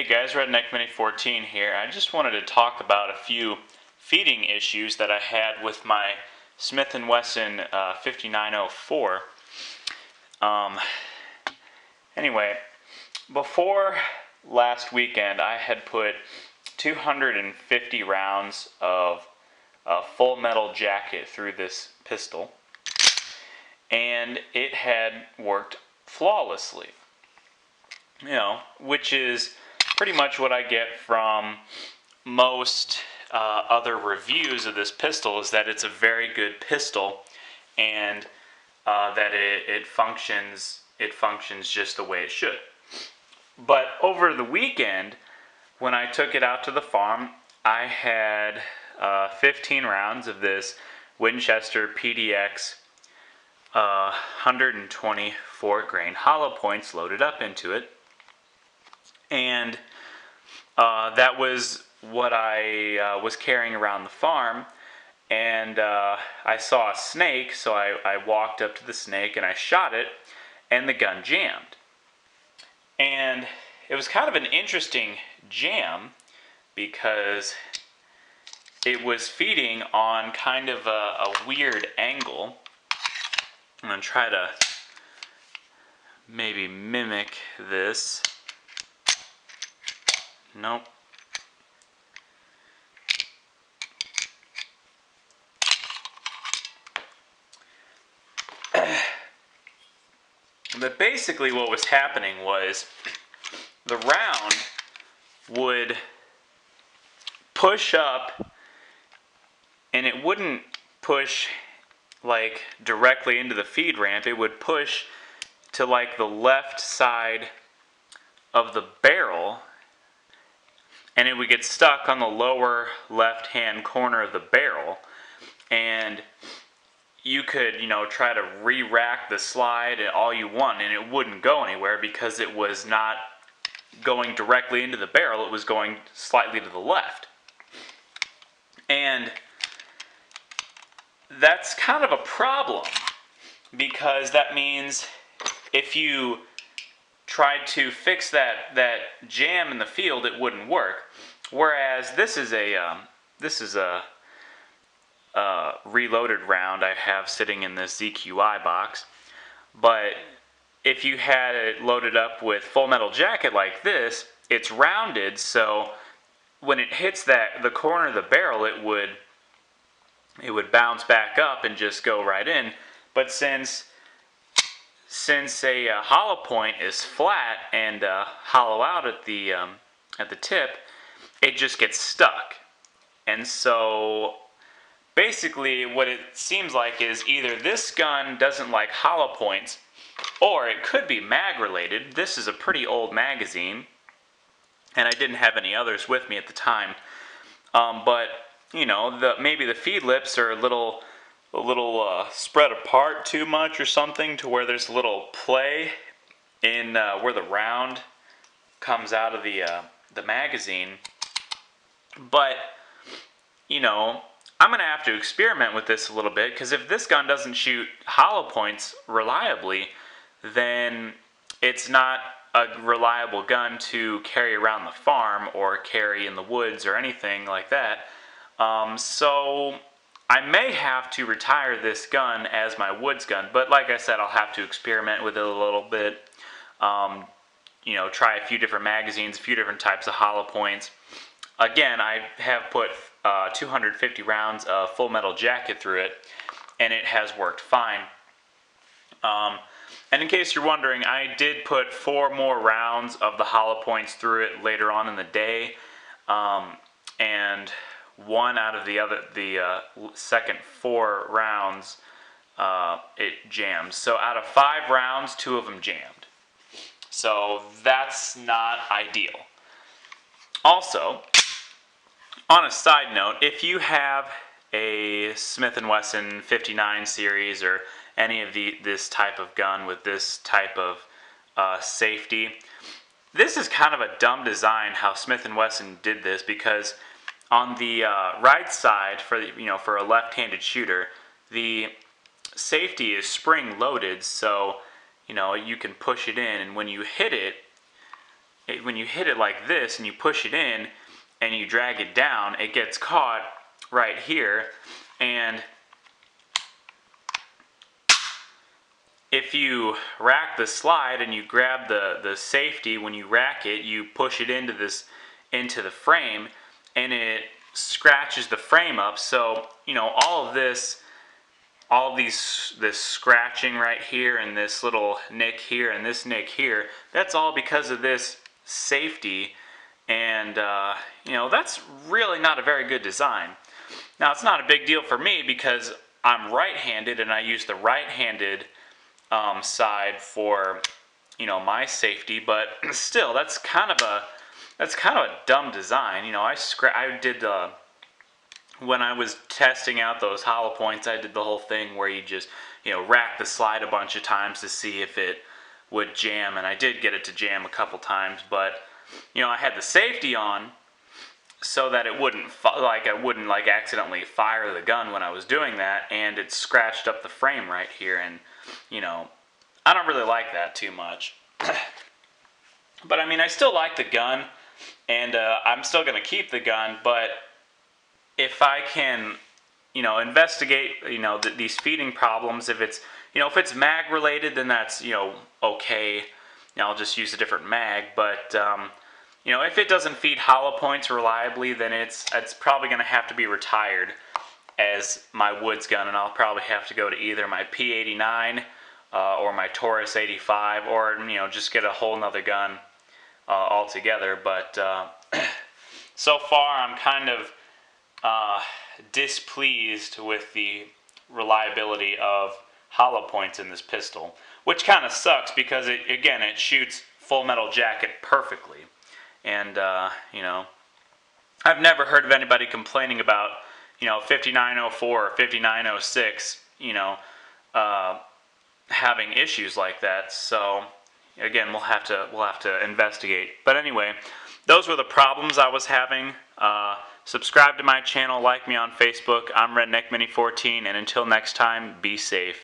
guys, Redneck Mini 14 here. I just wanted to talk about a few feeding issues that I had with my Smith & Wesson 5904. Anyway, before last weekend, I had put 250 rounds of full metal jacket through this pistol, and it had worked flawlessly. You know, which is pretty much what I get from most other reviews of this pistol, is that it's a very good pistol, and that it functions just the way it should. But over the weekend, when I took it out to the farm, I had 15 rounds of this Winchester PDX 124 grain hollow points loaded up into it. And that was what I was carrying around the farm, and I saw a snake, so I walked up to the snake and I shot it, and the gun jammed. And it was kind of an interesting jam because it was feeding on kind of a weird angle. I'm going to try to maybe mimic this. Nope. But basically what was happening was the round would push up, and it wouldn't push like directly into the feed ramp. It would push to like the left side of the barrel, and it would get stuck on the lower left-hand corner of the barrel, and you could, try to re-rack the slide all you want, and it wouldn't go anywhere because it was not going directly into the barrel. It was going slightly to the left. And that's kind of a problem, because that means if you tried to fix that jam in the field, it wouldn't work. Whereas this is a reloaded round I have sitting in this ZQI box. But if you had it loaded up with full metal jacket like this, it's rounded, so when it hits the corner of the barrel, it would bounce back up and just go right in. But since a hollow point is flat and hollow out at the tip, it just gets stuck. And so basically what it seems like is either this gun doesn't like hollow points, or it could be mag related. This is a pretty old magazine, and I didn't have any others with me at the time. But maybe the feed lips are a little spread apart too much or something, to where there's a little play in where the round comes out of the magazine. But I'm going to have to experiment with this a little bit, because if this gun doesn't shoot hollow points reliably, then it's not a reliable gun to carry around the farm or carry in the woods or anything like that. So I may have to retire this gun as my woods gun, but like I said, I'll have to experiment with it a little bit. Try a few different magazines, a few different types of hollow points. Again, I have put 250 rounds of full metal jacket through it, and it has worked fine. And in case you're wondering, I did put 4 more rounds of the hollow points through it later on in the day, and one out of the second 4 rounds, it jammed. So out of 5 rounds, 2 of them jammed. So that's not ideal. Also, on a side note, if you have a Smith & Wesson 59 series or any of this type of gun with this type of safety, this is kind of a dumb design how Smith & Wesson did this, because on the right side, for a left-handed shooter, the safety is spring loaded, so you can push it in, and when you hit it, when you hit it like this and you push it in and you drag it down, it gets caught right here. And if you rack the slide and you grab the safety, when you rack it, you push it into the frame, and it scratches the frame up. So all of this scratching right here, and this little nick here, and this nick here, that's all because of this safety. And that's really not a very good design. Now, it's not a big deal for me because I'm right-handed and I use the right-handed side for my safety, but still, that's kind of a dumb design. I did when I was testing out those hollow points, I did the whole thing where you just rack the slide a bunch of times to see if it would jam, and I did get it to jam a couple times, but I had the safety on so that it wouldn't I wouldn't accidentally fire the gun when I was doing that, and it scratched up the frame right here, and I don't really like that too much. But I mean, I still like the gun, and I'm still going to keep the gun, but if I can investigate these feeding problems, if it's mag related, then that's okay. I'll just use a different mag, but if it doesn't feed hollow points reliably, then it's probably going to have to be retired as my woods gun, and I'll probably have to go to either my P89 or my Taurus 85, or just get a whole nother gun altogether. But so far, I'm kind of displeased with the reliability of hollow points in this pistol, which kind of sucks because it shoots Full Metal Jacket perfectly. And I've never heard of anybody complaining about 5904 or 5906 having issues like that. So again, we'll have to investigate. But anyway, those were the problems I was having. Subscribe to my channel, like me on Facebook. I'm Redneck Mini 14, and until next time, be safe.